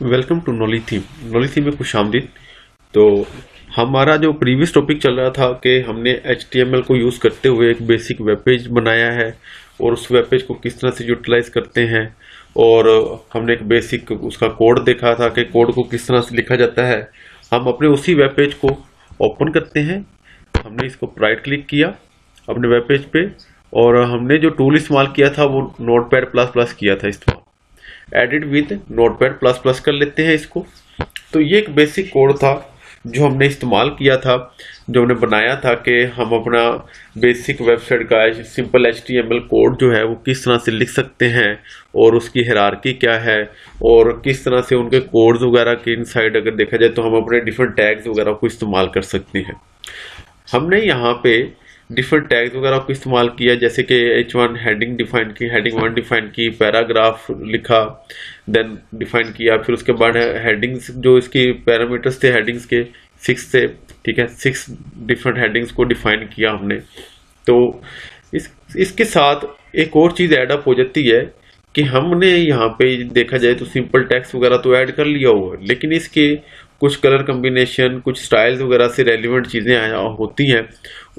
Welcome to knowledge theme. Knowledge theme में खुशामदीद। तो हमारा जो प्रीवियस टॉपिक चल रहा था कि हमने HTML को यूज़ करते हुए एक बेसिक वेब पेज बनाया है और उस वेब पेज को किस तरह से यूटिलाइज करते हैं, और हमने एक बेसिक उसका कोड देखा था कि कोड को किस तरह से लिखा जाता है। हम अपने उसी वेब पेज को ओपन करते हैं। हमने इसको राइट क्लिक किया अपने वेब पेज पे, और हमने जो टूल इस्तेमाल किया था वो नोटपैड प्लस प्लस किया था इस्तेमाल। Edit with notepad plus plus कर लेते हैं इसको। तो ये एक बेसिक कोड था जो हमने इस्तेमाल किया था, जो हमने बनाया था कि हम अपना बेसिक वेबसाइट का सिंपल HTML कोड जो है वो किस तरह से लिख सकते हैं, और उसकी हायरार्की क्या है, और किस तरह से उनके कोड्स वगैरह के इनसाइड अगर देखा जाए तो हम अपने डिफरेंट टैग्स वगैरह को इस्तेमाल कर सकते हैं। हमने यहाँ पे डिफरेंट टैग्स वगैरह को इस्तेमाल किया, जैसे कि H1 हेडिंग डिफाइन की, हेडिंग 1 डिफाइन की, पैराग्राफ लिखा, देन डिफाइन किया, फिर उसके बाद हेडिंग्स जो इसकी पैरामीटर्स थे हेडिंग्स के 6 थे, ठीक है, 6 डिफरेंट हेडिंग्स को डिफाइन किया हमने। तो इसके साथ एक और चीज़ ऐड अप हो जाती है कि हमने यहाँ पे देखा जाए तो सिंपल टेक्स्ट वगैरह तो ऐड कर लिया हुआ है, लेकिन इसके कुछ कलर कम्बिनेशन, कुछ स्टाइल्स वगैरह से रेलिवेंट चीज़ें होती हैं।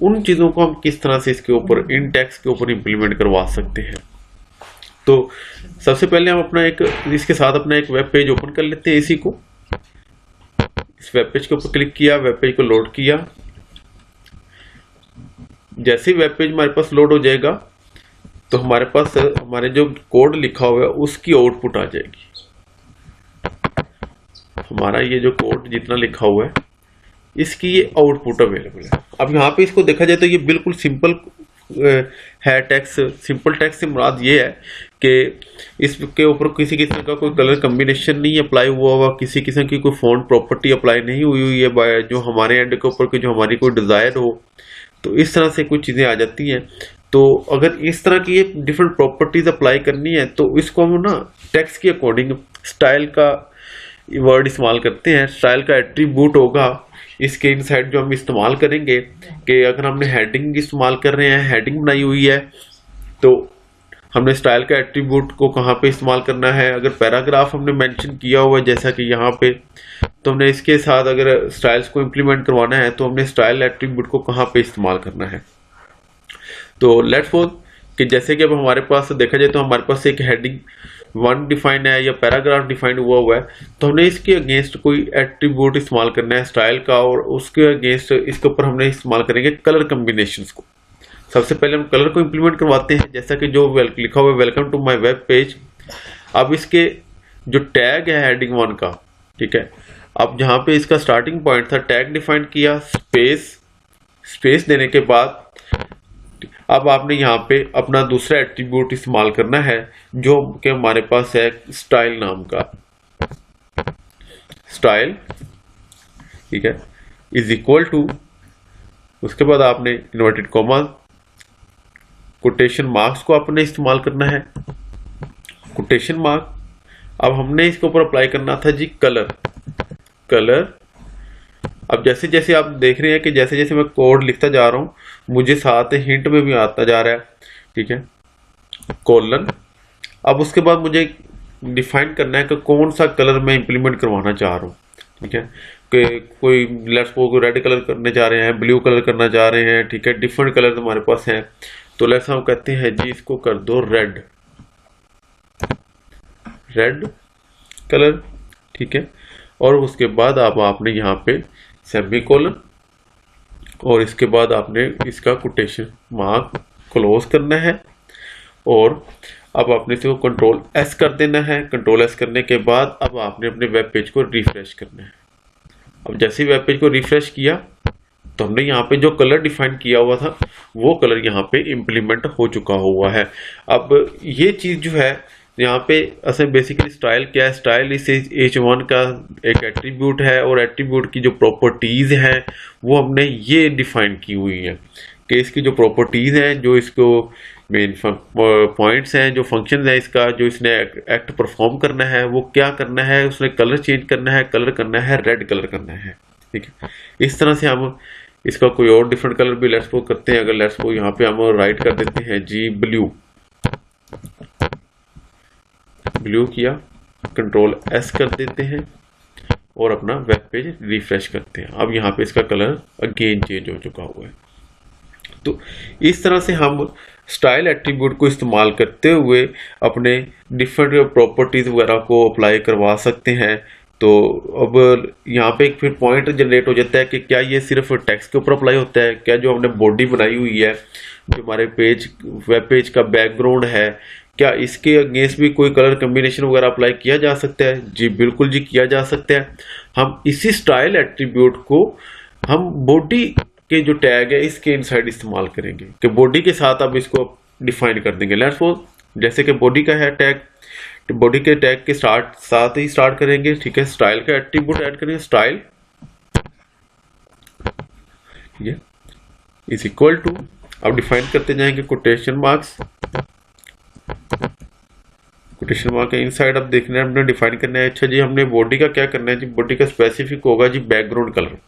उन चीज़ों को हम किस तरह से इसके ऊपर इन टेक्स्ट के ऊपर इम्प्लीमेंट करवा सकते हैं। तो सबसे पहले हम अपना एक इसके साथ अपना एक वेब पेज ओपन कर लेते हैं। इसी को इस वेब पेज के ऊपर क्लिक किया, वेब पेज को लोड किया। जैसे ही वेब पेज हमारे पास लोड हो जाएगा तो हमारे पास हमारे जो कोड लिखा हुआ है उसकी आउटपुट आ जाएगी। हमारा ये जो कोड जितना लिखा हुआ है इसकी ये आउटपुट अवेलेबल है। अब यहाँ पे इसको देखा जाए तो ये बिल्कुल सिंपल है टेक्स्ट। सिंपल टेक्स्ट से मुराद ये है कि इसके ऊपर किसी किस्म का कोई कलर कम्बिनेशन नहीं अप्लाई हुआ हुआ, किसी किस्म की कोई फॉन्ट प्रॉपर्टी अप्लाई नहीं हुई हुई है जो हमारे एंड के ऊपर की जो हमारी कोई डिजायर हो। तो इस तरह से कुछ चीज़ें आ जाती हैं। तो अगर इस तरह की डिफरेंट प्रॉपर्टीज अप्लाई करनी है तो इसको हम ना टेक्स्ट के अकॉर्डिंग स्टाइल का वर्ड इस्तेमाल करते हैं। स्टाइल का एट्रीब्यूट होगा इसके इनसाइड जो हम इस्तेमाल करेंगे, कि अगर हमने हेडिंग इस्तेमाल कर रहे हैं, हेडिंग बनाई हुई है, तो हमने स्टाइल का एट्रीब्यूट को कहाँ पे इस्तेमाल करना है। अगर पैराग्राफ हमने मेंशन किया हुआ है जैसा कि यहाँ पे, तो हमने इसके साथ अगर स्टाइल्स को इम्प्लीमेंट करवाना है तो हमने स्टाइल एट्रीब्यूट को कहाँ पे इस्तेमाल करना है। तो लेट्स सपोज कि जैसे कि अब हमारे पास देखा जाए तो हमारे पास एक हेडिंग 1 डिफाइन है या पैराग्राफ डिफाइन हुआ है, तो हमने इसके अगेंस्ट कोई एट्रीब्यूट इस्तेमाल करना है स्टाइल का, और उसके अगेंस्ट इसके ऊपर हमने इस्तेमाल करेंगे कलर कम्बिनेशंस को। सबसे पहले हम कलर को इम्प्लीमेंट करवाते हैं, जैसा कि जो लिखा हुआ है welcome to my web page. अब इसके जो टैग है हेडिंग 1 का, ठीक है, अब जहाँ पे इसका स्टार्टिंग पॉइंट था टैग डिफाइन किया, स्पेस देने के बाद अब आपने यहाँ पे अपना दूसरा एट्रीब्यूट इस्तेमाल करना है जो कि हमारे पास है स्टाइल नाम का। स्टाइल, ठीक है, इज इक्वल टू, उसके बाद आपने इन्वर्टेड कॉमा, कोटेशन मार्क्स को आपने इस्तेमाल करना है, कोटेशन मार्क। अब हमने इसके ऊपर अप्लाई करना था जी कलर। अब जैसे जैसे आप देख रहे हैं कि जैसे जैसे मैं कोड लिखता जा रहा हूं मुझे साथ हिंट में भी आता जा रहा है, ठीक है, कोलन। अब उसके बाद मुझे डिफाइन करना है कि कौन सा कलर मैं इंप्लीमेंट करवाना चाह रहा हूँ, ठीक है, कि कोई लेट्स सपोज रेड कलर करने जा रहे हैं, ब्लू कलर करना चाह रहे हैं, ठीक है, डिफरेंट कलर हमारे पास हैं। तो लेट्स हम कहते हैं जी इसको कर दो रेड कलर, ठीक है, और उसके बाद अब आपने यहाँ पे सेमीकोलन, और इसके बाद आपने इसका कोटेशन मार्क क्लोज करना है, और अब आपने इसको कंट्रोल S कर देना है। कंट्रोल S करने के बाद अब आपने अपने वेब पेज को रिफ्रेश करना है। अब जैसे ही वेब पेज को रिफ्रेश किया तो हमने यहाँ पे जो कलर डिफाइन किया हुआ था वो कलर यहाँ पे इम्प्लीमेंट हो चुका हुआ है। अब ये चीज़ जो है यहाँ पे असल बेसिकली स्टाइल क्या है, स्टाइल इस H1 का एक एट्रीब्यूट है, और एट्रीब्यूट की जो प्रॉपर्टीज हैं वो हमने ये डिफाइन की हुई है कि इसकी जो प्रॉपर्टीज हैं, जो इसको मेन पॉइंट्स हैं, जो फंक्शंस हैं इसका, जो इसने एक्ट परफॉर्म करना है वो क्या करना है, उसने कलर चेंज करना है, कलर करना है रेड कलर करना है, ठीक है। इस तरह से हम इसका कोई और डिफरेंट कलर भी लेट्स सपोज करते हैं। अगर लेट्स सपोज यहाँ पे हम राइट कर देते हैं जी ब्लू किया, कंट्रोल एस कर देते हैं और अपना वेब पेज रिफ्रेश करते हैं। अब यहाँ पे इसका कलर अगेन चेंज हो चुका हुआ है। तो इस तरह से हम स्टाइल एट्रीब्यूट को इस्तेमाल करते हुए अपने डिफरेंट प्रॉपर्टीज वगैरह को अप्लाई करवा सकते हैं। तो अब यहाँ पे एक फिर पॉइंट जनरेट हो जाता है कि क्या ये सिर्फ टेक्स्ट के ऊपर अप्लाई होता है, क्या जो हमने बॉडी बनाई हुई है, जो हमारे वेब पेज का बैकग्राउंड है, क्या इसके अगेंस्ट भी कोई कलर कम्बिनेशन वगैरह अप्लाई किया जा सकता है? जी बिल्कुल जी, किया जा सकता है। हम इसी स्टाइल एट्रीब्यूट को हम बॉडी के जो टैग है इसके इनसाइड इस्तेमाल करेंगे कि बॉडी के साथ अब इसको डिफाइन कर देंगे। लेट्स सपोज जैसे कि बॉडी का है टैग, तो बॉडी के टैग के साथ ही स्टार्ट करेंगे, ठीक है। स्टाइल का एट्रीब्यूट ऐड करेंगे, स्टाइल, ठीक है, इज इक्वल टू, अब डिफाइन करते जाएंगे कोटेशन मार्क्स, कोटेशन मार्क के इनसाइड अब देखना है, हमने डिफाइन करना है। अच्छा जी, हमने बॉडी का क्या करना है जी? बॉडी का स्पेसिफिक होगा जी बैकग्राउंड कलर,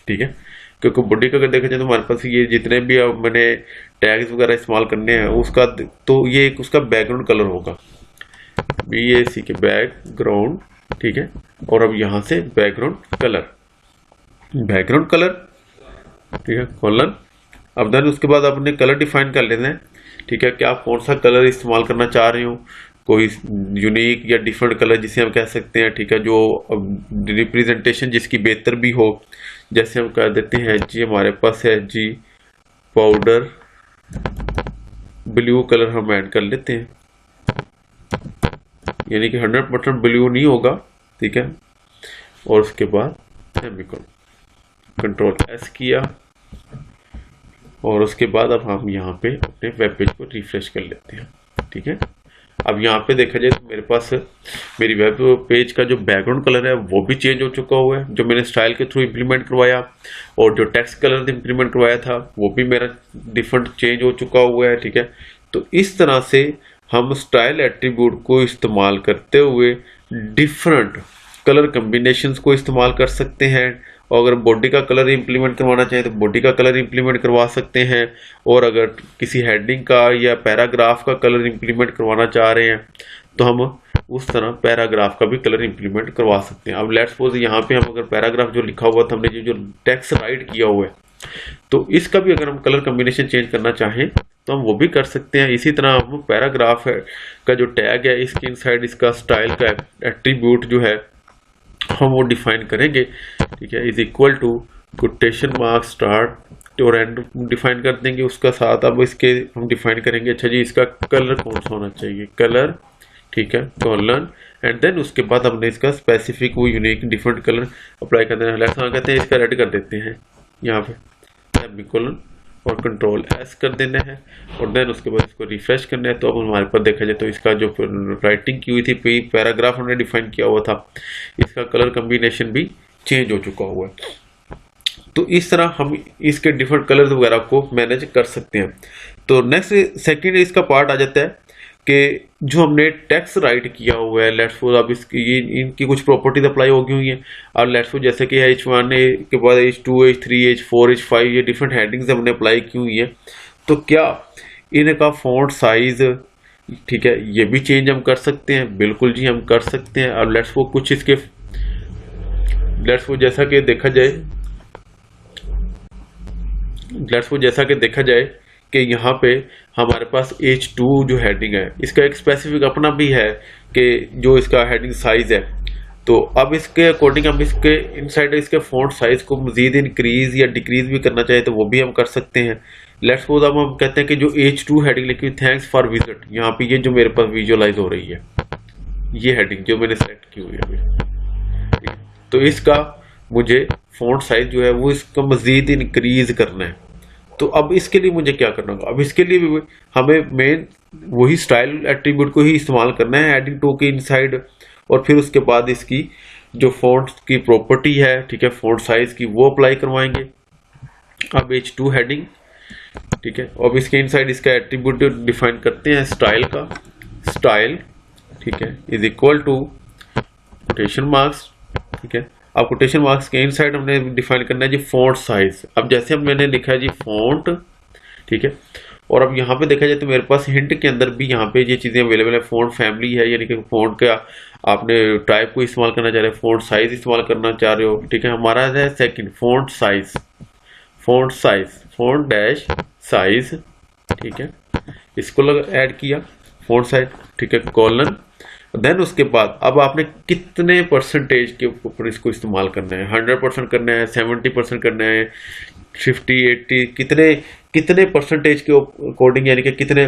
ठीक है, क्योंकि बॉडी का अगर देखा जाए तो हमारे पास ये जितने भी मैंने टैग्स वगैरह इस्तेमाल करने हैं उसका, तो ये एक उसका बैकग्राउंड कलर होगा, BAC के बैकग्राउंड, ठीक है। और अब यहां से बैकग्राउंड कलर, ठीक है, कॉलन। अब देन उसके बाद अपने कलर डिफाइन कर लेते हैं, ठीक है, कि आप कौन सा कलर इस्तेमाल करना चाह रहे हो, कोई यूनिक या डिफरेंट कलर जिसे हम कह सकते हैं, ठीक है, जो रिप्रेजेंटेशन जिसकी बेहतर भी हो। जैसे हम कह देते हैं जी, हमारे पास है जी पाउडर ब्लू कलर हम ऐड कर लेते हैं, यानी कि 100% ब्लू नहीं होगा, ठीक है। और उसके बाद कंट्रोल एस किया और उसके बाद अब हम यहाँ पे अपने वेब पेज को रिफ्रेश कर लेते हैं, ठीक है। अब यहाँ पे देखा जाए तो मेरे पास मेरी वेब पेज का जो बैकग्राउंड कलर है वो भी चेंज हो चुका हुआ है, जो मैंने स्टाइल के थ्रू इंप्लीमेंट करवाया, और जो टेक्स्ट कलर इंप्लीमेंट करवाया था वो भी मेरा डिफरेंट चेंज हो चुका हुआ है, ठीक है। तो इस तरह से हम स्टाइल एट्रीब्यूट को इस्तेमाल करते हुए डिफरेंट कलर कम्बिनेशंस को इस्तेमाल कर सकते हैं, और अगर बॉडी का कलर इंप्लीमेंट करवाना चाहें तो बॉडी का कलर इंप्लीमेंट करवा सकते हैं, और अगर किसी हेडिंग का या पैराग्राफ का कलर इंप्लीमेंट करवाना चाह रहे हैं तो हम उस तरह पैराग्राफ का भी कलर इंप्लीमेंट करवा सकते हैं। अब लेट्स सपोज यहाँ पे हम अगर पैराग्राफ जो लिखा हुआ था हमने जो टेक्स्ट राइट किया हुआ है, तो इसका भी अगर हम कलर कम्बिनेशन चेंज करना चाहें तो हम वो भी कर सकते हैं। इसी तरह हम पैराग्राफ है का जो टैग है इसके इनसाइड इसका स्टाइल का एट्रीब्यूट जो है हम वो डिफाइन करेंगे, ठीक है, is equal to quotation mark start और एंड डिफाइन कर देंगे उसका साथ। अब इसके हम डिफाइन करेंगे, अच्छा जी इसका कलर कौन सा होना चाहिए, कलर, ठीक है, कॉलन, एंड देन उसके बाद हमने इसका स्पेसिफिक वो यूनिक डिफरेंट कलर अप्लाई कर देना है। लेट्स कहते हैं इसका रेड कर देते हैं यहाँ पे सेमीकोलन और कंट्रोल एस कर देना है, और देन उसके बाद इसको रिफ्रेश करना है। तो अब हमारे पास देखा जाए तो इसका जो राइटिंग की हुई थी पैराग्राफ हमने डिफाइन किया हुआ था, इसका कलर कम्बिनेशन भी चेंज हो चुका हुआ है। तो इस तरह हम इसके डिफरेंट कलर्स वगैरह को मैनेज कर सकते हैं। तो नेक्स्ट सेकंड इसका पार्ट आ जाता है कि जो हमने टेक्स्ट राइट किया हुआ है, लेट्स सपोज अब इसकी इनकी कुछ प्रॉपर्टीज अप्लाई हो गई हुई हैं। और लेट्स सपोज जैसे कि H1 के बाद H2, H3, H4, H5 ये डिफरेंट हेडिंग्स हमने अप्लाई की हुई है, तो क्या इनका फॉन्ट साइज, ठीक है, ये भी चेंज हम कर सकते हैं? बिल्कुल जी हम कर सकते हैं। और लेट्स सपोज कुछ इसके जैसा कि देखा जाए कि यहाँ पे हमारे पास H2 जो हेडिंग है इसका एक स्पेसिफिक अपना भी है कि जो इसका हेडिंग साइज है। तो अब इसके अकॉर्डिंग हम इसके इनसाइड इसके फॉन्ट साइज को मजीद इंक्रीज या डिक्रीज भी करना चाहे तो वो भी हम कर सकते हैं। लेट्स सपोज अब हम कहते हैं कि जो H2 हेडिंग लिखी हुई थैंक्स फॉर विजिट, यहाँ पे ये जो मेरे पास विजुअलाइज हो रही है ये हेडिंग जो मैंने सेलेक्ट की हुई है, तो इसका मुझे फॉन्ट साइज जो है वो इसका मजीद इंक्रीज करना है। तो अब इसके लिए मुझे क्या करना होगा? अब इसके लिए भी हमें मेन वही स्टाइल एट्रीब्यूट को ही इस्तेमाल करना है एडिंग टू के इनसाइड, और फिर उसके बाद इसकी जो फॉन्ट की प्रॉपर्टी है, ठीक है, फॉन्ट साइज की, वो अप्लाई करवाएंगे। अब H2 हेडिंग, ठीक है, अब इसके इनसाइड इसका एट्रीब्यूट डिफाइन करते हैं स्टाइल का, स्टाइल, ठीक है, is equal to quotation marks, ठीक है। अब कोटेशन मार्क्स के इनसाइड हमने डिफाइन करना है जी फॉन्ट साइज। अब जैसे हम मैंने लिखा है जी फॉन्ट, ठीक है, और अब यहाँ पे देखा जाए तो मेरे पास हिंट के अंदर भी यहाँ पे ये चीज़ें अवेलेबल है। फ़ॉन्ट फैमिली है, यानी कि फ़ॉन्ट का आपने टाइप को इस्तेमाल करना चाह रहे हो, फ़ॉन्ट साइज इस्तेमाल करना चाह रहे हो, ठीक है। हमारा है second font size, font dash size, ठीक है, इसको ऐड किया फ़ॉन्ट साइज, ठीक है, कॉलन। देन उसके बाद अब आपने कितने परसेंटेज के ऊपर इसको इस्तेमाल करना है, 100% करना है, 70% करना है, 50, 80, कितने परसेंटेज के अकॉर्डिंग, यानी कि कितने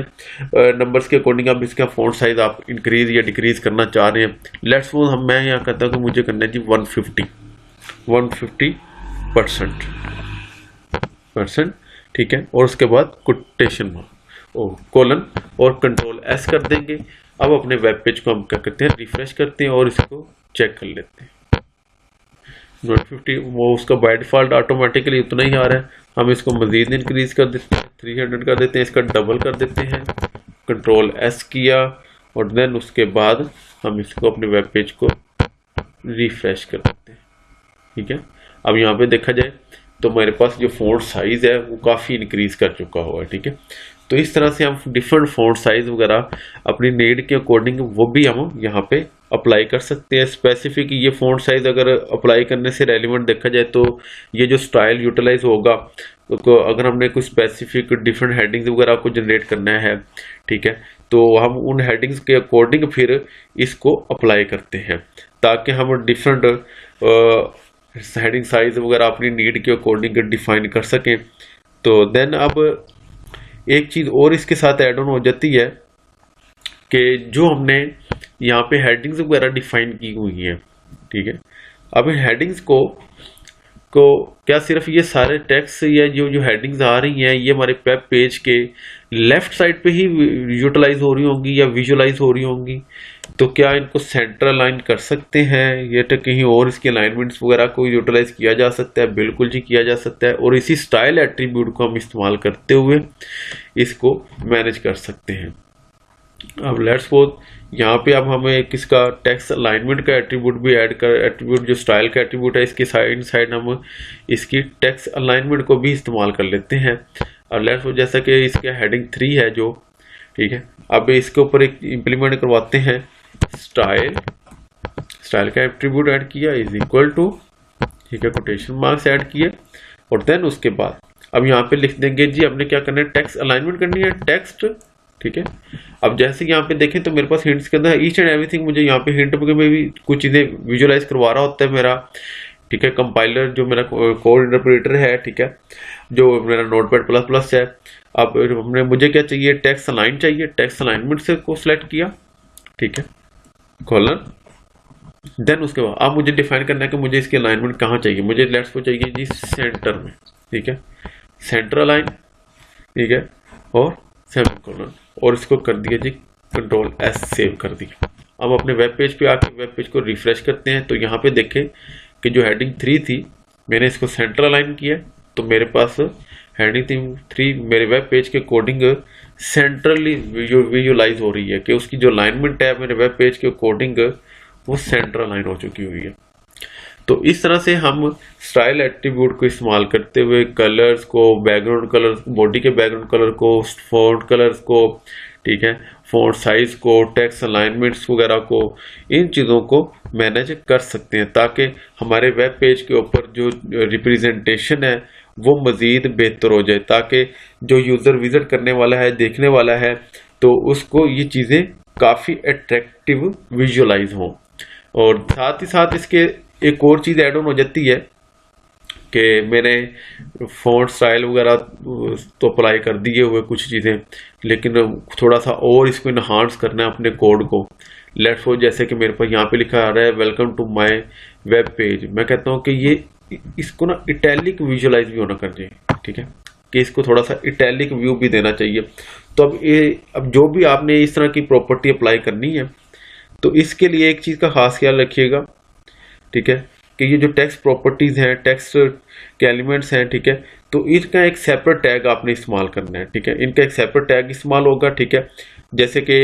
नंबर्स के अकॉर्डिंग आप इसका फ़ॉन्ट साइज आप इंक्रीज या डिक्रीज करना चाह रहे हैं। लेट्स सपोज मैं यहाँ कहता हूँ कि मुझे करना है जी 150%, ठीक है। और उसके बाद कोटेशन कोलन और कंट्रोल एस कर देंगे। अब अपने वेब पेज को हम क्या करते हैं, रिफ्रेश करते हैं और इसको चेक कर लेते हैं। 150 वो उसका बाय डिफॉल्ट ऑटोमेटिकली उतना ही आ रहा है। हम इसको मजीद इंक्रीज कर देते हैं, 300 कर देते हैं, इसका डबल कर देते हैं, कंट्रोल एस किया और देन उसके बाद हम इसको अपने वेब पेज को रिफ्रेश कर देते हैं, ठीक है। अब यहाँ पे देखा जाए तो मेरे पास जो फ़ॉन्ट साइज है वो काफ़ी इंक्रीज कर चुका हुआ है, ठीक है। तो इस तरह से हम डिफरेंट फ़ॉन्ट साइज वगैरह अपनी नीड के अकॉर्डिंग वो भी हम यहाँ पे अप्लाई कर सकते हैं। स्पेसिफिक ये फ़ॉन्ट साइज अगर अप्लाई करने से रेलिवेंट देखा जाए तो ये जो स्टाइल यूटिलाइज होगा, तो अगर हमने कोई स्पेसिफिक डिफरेंट हेडिंग्स वगैरह को जनरेट करना है, ठीक है, तो हम उन हेडिंग्स के अकॉर्डिंग फिर इसको अप्लाई करते हैं ताकि हम डिफरेंट हेडिंग साइज वगैरह अपनी नीड के अकॉर्डिंग डिफाइन कर सकें। तो देन अब एक चीज़ और इसके साथ ऐड ऑन हो जाती है कि जो हमने यहाँ पे हेडिंग्स वगैरह डिफाइन की हुई हैं, ठीक है। अब इन हेडिंग्स को क्या सिर्फ ये सारे टेक्स्ट या जो हेडिंग्स आ रही हैं ये हमारे वेब पेज के लेफ्ट साइड पे ही यूटिलाइज हो रही होंगी या विजुलाइज हो रही होंगी, तो क्या इनको सेंटर अलाइन कर सकते हैं या तो कहीं और इसके अलाइनमेंट्स वगैरह को यूटिलाइज किया जा सकता है? बिल्कुल जी किया जा सकता है, और इसी स्टाइल एट्रीब्यूट को हम इस्तेमाल करते हुए इसको मैनेज कर सकते हैं। अब लेट्स सपोज यहाँ पे अब हमें किसका टेक्स्ट अलाइनमेंट का एट्रीब्यूट भी ऐड कर, एट्रीब्यूट जो स्टाइल का एट्रीब्यूट है इसके साइड हम इसकी टेक्स्ट अलाइनमेंट को भी इस्तेमाल कर लेते हैं। और लेट्स सपोज जैसा कि इसके हेडिंग 3 है जो, ठीक है, अब इसके ऊपर एक इम्प्लीमेंट करवाते हैं स्टाइल का एट्रीब्यूट ऐड किया इज इक्वल टू, ठीक है, कोटेशन मार्क्स ऐड किए और देन उसके बाद अब यहाँ पे लिख देंगे जी हमने क्या करना है, टेक्स्ट अलाइनमेंट करनी है टेक्स्ट, ठीक है। अब जैसे यहाँ पे देखें तो मेरे पास हिंट्स के अंदर ईच एंड एवरीथिंग, मुझे यहाँ पे हिंट में भी कुछ चीजें विजुअलाइज करवा रहा होता है मेरा, ठीक है, कंपाइलर जो मेरा कोड इंटरप्रेटर है, ठीक है, जो मेरा नोटपैड प्लस प्लस है। अब हमने मुझे क्या चाहिए, टेक्स्ट अलाइन चाहिए, टेक्स्ट अलाइनमेंट से को सिलेक्ट किया, ठीक है, कॉलन। देन उसके बाद अब मुझे डिफाइन करना है कि मुझे इसकी अलाइनमेंट कहाँ चाहिए, मुझे लेट्स को चाहिए जी सेंटर में, ठीक है, सेंटर अलाइन, ठीक है, और सेमीकोलन, और इसको कर दिया जी कंट्रोल एस, सेव कर दिया। अब अपने वेब पेज पे आके वेब पेज को रिफ्रेश करते हैं तो यहाँ पे देखें कि जो हेडिंग 3 थी मैंने इसको सेंटर अलाइन किया, तो मेरे पास हेडिंग 3 मेरे वेब पेज के अकॉर्डिंग सेंट्रली विजुअलाइज हो रही है कि उसकी जो अलाइनमेंट है मेरे वेब पेज के अकॉर्डिंग वो सेंटर अलाइन हो चुकी हुई है। तो इस तरह से हम स्टाइल एट्रीब्यूट को इस्तेमाल करते हुए कलर्स को, बैकग्राउंड कलर, बॉडी के बैकग्राउंड कलर को, फॉन्ट कलर्स को, ठीक है, फॉन्ट साइज को, टेक्स्ट अलाइनमेंट्स वगैरह को, इन चीज़ों को मैनेज कर सकते हैं ताकि हमारे वेब पेज के ऊपर जो रिप्रेजेंटेशन है वो मज़ीद बेहतर हो जाए, ताकि जो यूज़र विजिट करने वाला है, देखने वाला है, तो उसको ये चीज़ें काफ़ी अट्रैक्टिव विजुअलाइज हों। और साथ ही साथ इसके एक और चीज़ ऐड ऑन हो जाती है कि मैंने फॉन्ट स्टाइल वगैरह तो अप्लाई कर दिए हुए कुछ चीज़ें, लेकिन थोड़ा सा और इसको इन्हांस करना है अपने कोड को। लेट्स सपोज जैसे कि मेरे पास यहाँ पे लिखा आ रहा है welcome to my web page, मैं कहता हूँ कि ये इसको ना इटैलिक विजुअलाइज भी होना कर जाए, ठीक है, कि इसको थोड़ा सा इटैलिक व्यू भी देना चाहिए। तो अब जो भी आपने इस तरह की प्रॉपर्टी अप्लाई करनी है तो इसके लिए एक चीज़ का खास ख्याल रखिएगा, ठीक है, कि ये जो टेक्स्ट प्रॉपर्टीज़ हैं, टेक्स्ट के एलिमेंट्स हैं, ठीक है, तो इनका एक सेपरेट टैग आपने इस्तेमाल करना है, ठीक है, इनका एक सेपरेट टैग इस्तेमाल होगा, ठीक है। जैसे कि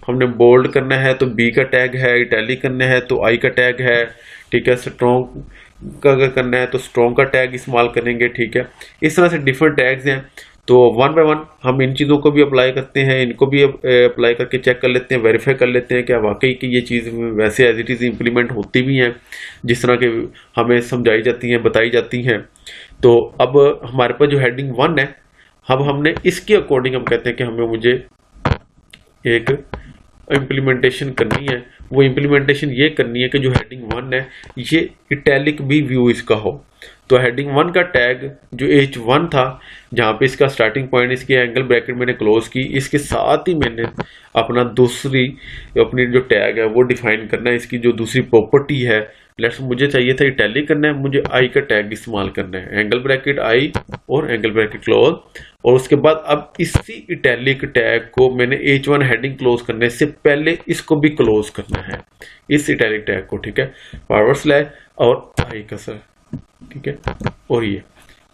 हमने बोल्ड करना है तो बी का टैग है, इटैलिक करना है तो आई का टैग है, ठीक है, स्ट्रॉन्ग का अगर करना है तो स्ट्रॉन्ग का टैग इस्तेमाल करेंगे, ठीक है। इस तरह से डिफरेंट टैग्स हैं। तो वन बाय वन हम इन चीज़ों को भी अप्लाई करते हैं, इनको भी अप्लाई करके चेक कर लेते हैं, वेरीफाई कर लेते हैं क्या वाकई की ये चीज़ वैसे एज इट इज़ इम्प्लीमेंट होती भी हैं जिस तरह के हमें समझाई जाती हैं, बताई जाती हैं। तो अब हमारे पास जो हेडिंग 1 है, अब हमने इसके अकॉर्डिंग हम कहते हैं कि हमें मुझे एक इम्प्लीमेंटेशन करनी है। वो इम्प्लीमेंटेशन ये करनी है कि जो हेडिंग 1 है ये इटैलिक भी व्यू इसका हो। तो हेडिंग 1 का टैग जो H1 था, जहाँ पे इसका स्टार्टिंग पॉइंट इसकी एंगल ब्रैकेट मैंने क्लोज की, इसके साथ ही मैंने अपना अपनी जो टैग है वो डिफाइन करना है। इसकी जो दूसरी प्रॉपर्टी है, लेट्स मुझे चाहिए था इटैलिक करना है, मुझे आई का टैग इस्तेमाल करना है, एंगल ब्रैकेट आई और एंगल ब्रैकेट क्लोज। और उसके बाद अब इसी इटैलिक टैग को मैंने H1 हेडिंग क्लोज करने से पहले इसको भी क्लोज करना है, इस इटैलिक टैग को, ठीक है, फॉरवर्ड स्लैश और आई का सर, ठीक है। और ये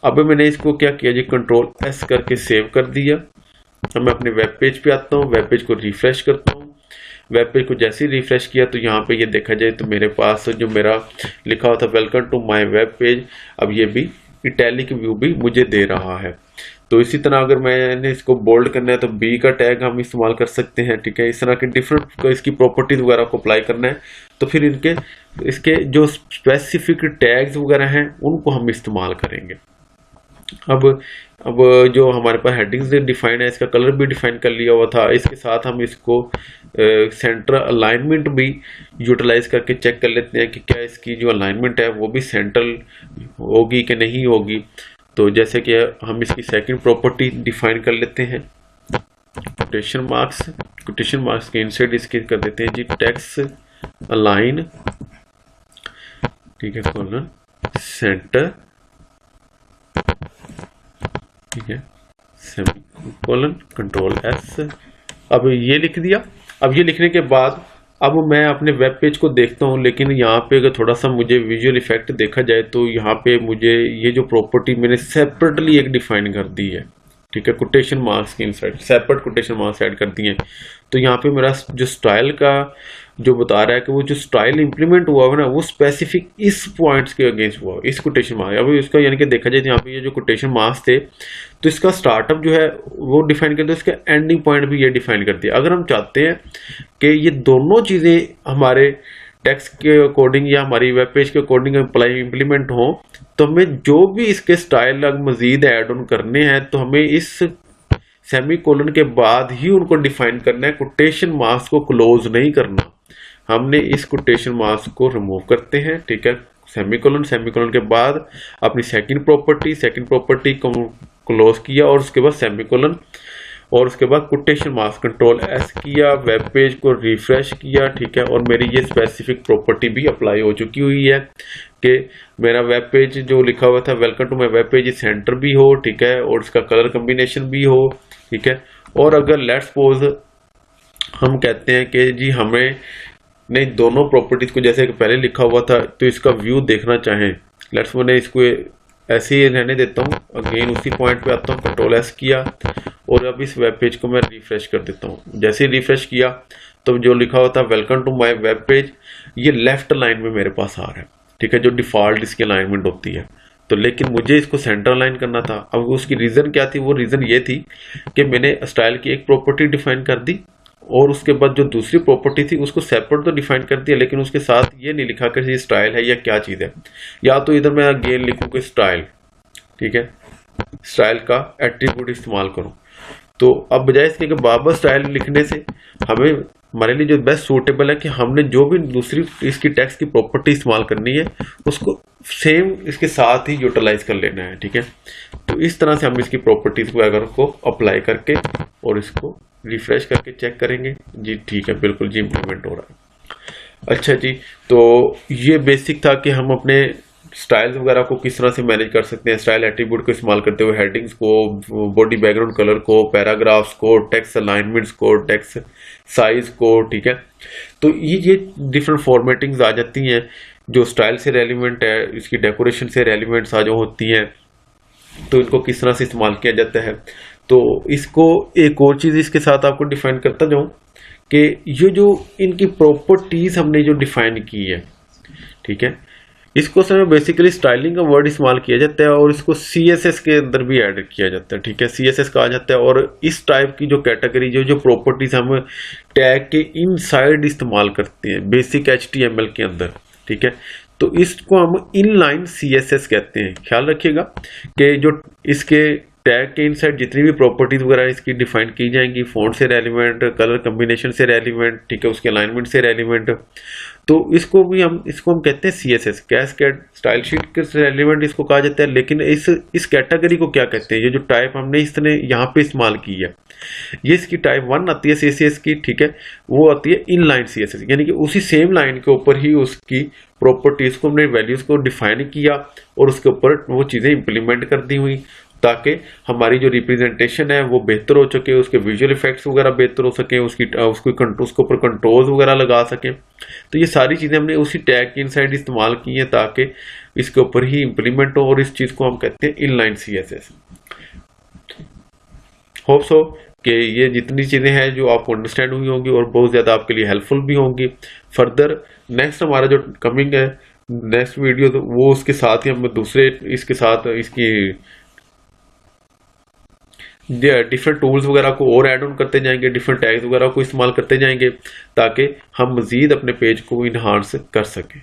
अब मैंने इसको क्या किया जी, कंट्रोल S करके सेव कर दिया। अब मैं अपने वेब पेज पे आता हूँ, वेब पेज को रिफ्रेश करता हूँ। वेब पेज को जैसे ही रिफ्रेश किया तो यहाँ पे ये देखा जाए तो मेरे पास जो मेरा लिखा हुआ था welcome to my web page, अब ये भी इटैलिक व्यू भी मुझे दे रहा है। तो इसी तरह अगर मैंने इसको बोल्ड करना है तो B का टैग हम इस्तेमाल कर सकते हैं, ठीक है। इस तरह के डिफरेंट इसकी प्रॉपर्टीज वगैरह को अप्लाई करना है तो फिर इसके जो स्पेसिफिक टैग्स वगैरह हैं उनको हम इस्तेमाल करेंगे। अब जो हमारे पास हेडिंग्स डिफाइन है, इसका कलर भी डिफाइन कर लिया हुआ था, इसके साथ हम इसको सेंटर अलाइनमेंट भी यूटिलाइज करके चेक कर लेते हैं कि क्या इसकी जो अलाइनमेंट है वो भी सेंट्रल होगी कि नहीं होगी। तो जैसे कि हम इसकी सेकंड प्रॉपर्टी डिफाइन कर लेते हैं, कोटेशन मार्क्स के इनसाइड इसके कर देते हैं जी टेक्स्ट अलाइन, ठीक है, कॉलन सेंटर, ठीक है, सेमीकोलन, कंट्रोल S। अब ये लिख दिया। अब ये लिखने के बाद अब मैं अपने वेब पेज को देखता हूँ, लेकिन यहाँ पे अगर थोड़ा सा मुझे विजुअल इफेक्ट देखा जाए तो यहाँ पे मुझे ये जो प्रॉपर्टी मैंने सेपरेटली एक डिफाइन कर दी है, ठीक है, कोटेशन मार्क्स के inside separate quotation marks add कर दिए हैं। तो यहाँ पे मेरा जो स्टाइल का जो बता रहा है कि वो जो स्टाइल इंप्लीमेंट हुआ है ना वो स्पेसिफिक इस पॉइंट्स के अगेंस्ट हुआ, इस कोटेशन मार्क्स। अब इसका यानी कि देखा जाए यहाँ पे ये जो कोटेशन मार्क्स थे तो इसका स्टार्टअप जो है वो डिफाइन कर दिया, इसका एंडिंग पॉइंट भी ये डिफाइन कर दिया। अगर हम चाहते हैं कि ये दोनों चीज़ें हमारे टेक्स्ट के अकॉर्डिंग या हमारी वेब पेज के अकॉर्डिंग इम्प्लीमेंट हो तो हमें जो भी इसके स्टाइल मजीद ऐड ऑन करने हैं तो हमें इस सेमीकोलन के बाद ही उनको डिफाइन करना है, कोटेशन मार्क्स को क्लोज नहीं करना। हमने इस कोटेशन मार्क्स को रिमूव करते हैं, ठीक है, सेमीकोलन के बाद अपनी सेकंड प्रॉपर्टी को क्लोज किया और उसके बाद सेमीकोलन और उसके बाद कोटेशन मार्क्स कंट्रोल S किया, वेब पेज को रिफ्रेश किया, ठीक है, और मेरी ये स्पेसिफिक प्रॉपर्टी भी अप्लाई हो चुकी हुई है कि मेरा वेब पेज जो लिखा हुआ था welcome to my web page centre भी हो, ठीक है, और इसका कलर कॉम्बिनेशन भी हो, ठीक है। और अगर लेट्स सपोज हम कहते हैं कि जी हमें नहीं दोनों प्रॉपर्टीज को जैसे कि पहले लिखा हुआ था तो इसका व्यू देखना चाहें, लेट्स मैंने इसको ऐसे ही रहने देता हूँ, अगेन उसी पॉइंट पे आता हूँ, कंट्रोल S किया और अब इस वेब पेज को मैं रिफ्रेश कर देता हूँ। जैसे ही रिफ्रेश किया तो जो लिखा होता है welcome to my web page ये लेफ्ट लाइन में मेरे पास आ रहा है, ठीक है, जो डिफॉल्ट इसकी अलाइनमेंट होती है। तो लेकिन मुझे इसको सेंटर अलाइन करना था। अब उसकी रीजन क्या थी, वो रीजन ये थी कि मैंने स्टाइल की एक प्रॉपर्टी डिफाइन कर दी और उसके बाद जो दूसरी प्रॉपर्टी थी उसको सेपरेट तो डिफाइन कर दिया, लेकिन उसके साथ ये नहीं लिखा कि ये स्टाइल है या क्या चीज़ है। या तो इधर मैं अगेन लिखूँ कि स्टाइल, ठीक है, स्टाइल का एट्रीब्यूट इस्तेमाल करूँ। तो अब बजाय इसके कि बार स्टाइल लिखने से हमें हमारे लिए जो बेस्ट सूटेबल है कि हमने जो भी दूसरी इसकी टेक्स्ट की प्रॉपर्टी इस्तेमाल करनी है उसको सेम इसके साथ ही यूटिलाइज कर लेना है, ठीक है। तो इस तरह से हम इसकी प्रॉपर्टीज वगैरह को अप्लाई करके और इसको रिफ्रेश करके चेक करेंगे जी, ठीक है, बिल्कुल जी इम्प्लीमेंट हो रहा है। अच्छा जी, तो ये बेसिक था कि हम अपने स्टाइल्स वगैरह को किस तरह से मैनेज कर सकते हैं स्टाइल एट्रीब्यूट को इस्तेमाल करते हुए, हेडिंग्स को, बॉडी बैकग्राउंड कलर को, पैराग्राफ्स को, टेक्स्ट अलाइनमेंट्स को, टेक्स्ट साइज को, ठीक है। तो ये डिफरेंट फॉर्मेटिंग्स आ जाती हैं जो स्टाइल से रेलिवेंट है, इसकी डेकोरेशन से रेलिवेंट्स जो होती हैं, तो इनको किस तरह से इस्तेमाल किया जाता है। तो इसको एक और चीज़ इसके साथ आपको डिफाइन करता जाऊँ कि ये जो इनकी प्रॉपर्टीज हमने जो डिफाइन की है, ठीक है, इसको सर बेसिकली स्टाइलिंग का वर्ड इस्तेमाल किया जाता है और इसको CSS के अंदर भी ऐड किया जाता है, ठीक है, CSS कहा जाता है। और इस टाइप की जो कैटेगरी जो प्रॉपर्टीज हम टैग के इनसाइड इस्तेमाल करते हैं बेसिक HTML के अंदर, ठीक है, तो इसको हम इनलाइन CSS कहते हैं। ख्याल रखिएगा कि जो इसके टैग के इनसाइड जितनी भी प्रॉपर्टीज वगैरह इसकी डिफाइन की जाएंगी, फॉन्ट से रेलिवेंट, कलर कम्बिनेशन से रेलिवेंट, ठीक है, उसके अलाइनमेंट से रेलिवेंट, तो इसको हम कहते हैं CSS, कैस्केड स्टाइल शीट के रेलिवेंट इसको कहा जाता है। लेकिन इस कैटेगरी को क्या कहते हैं, ये जो टाइप हमने इसने यहाँ पे इस्तेमाल की है, ये इसकी टाइप 1 आती है CSS की, ठीक है, वो आती है इनलाइन CSS, यानी कि उसी सेम लाइन के ऊपर ही उसकी प्रॉपर्टीज को हमने वैल्यूज को डिफाइन किया और उसके ऊपर वो चीजें इंप्लीमेंट कर दी हुई, ताकि हमारी जो रिप्रेजेंटेशन है वो बेहतर हो सके, उसके विजुअल इफेक्ट्स वगैरह बेहतर हो सके, उसके ऊपर कंट्रोल्स वगैरह लगा सके। तो ये सारी चीजें हमने उसी टैग के इनसाइड इस्तेमाल की हैं ताकि इसके ऊपर ही इंप्लीमेंट हो, और इस चीज को हम कहते हैं इनलाइन CSS। होप सो कि ये जितनी चीजें हैं जो आपको अंडरस्टैंड हुई होंगी और बहुत ज्यादा आपके लिए हेल्पफुल भी होंगी। फर्दर नेक्स्ट हमारा जो कमिंग है नेक्स्ट वीडियो, तो वो उसके साथ ही हम दूसरे इसके साथ इसकी डिफरेंट टूल्स वगैरह को और ऐड ऑन करते जाएंगे, डिफरेंट टैग्स वगैरह को इस्तेमाल करते जाएंगे ताकि हम मजीद अपने पेज को इन्हांस कर सकें।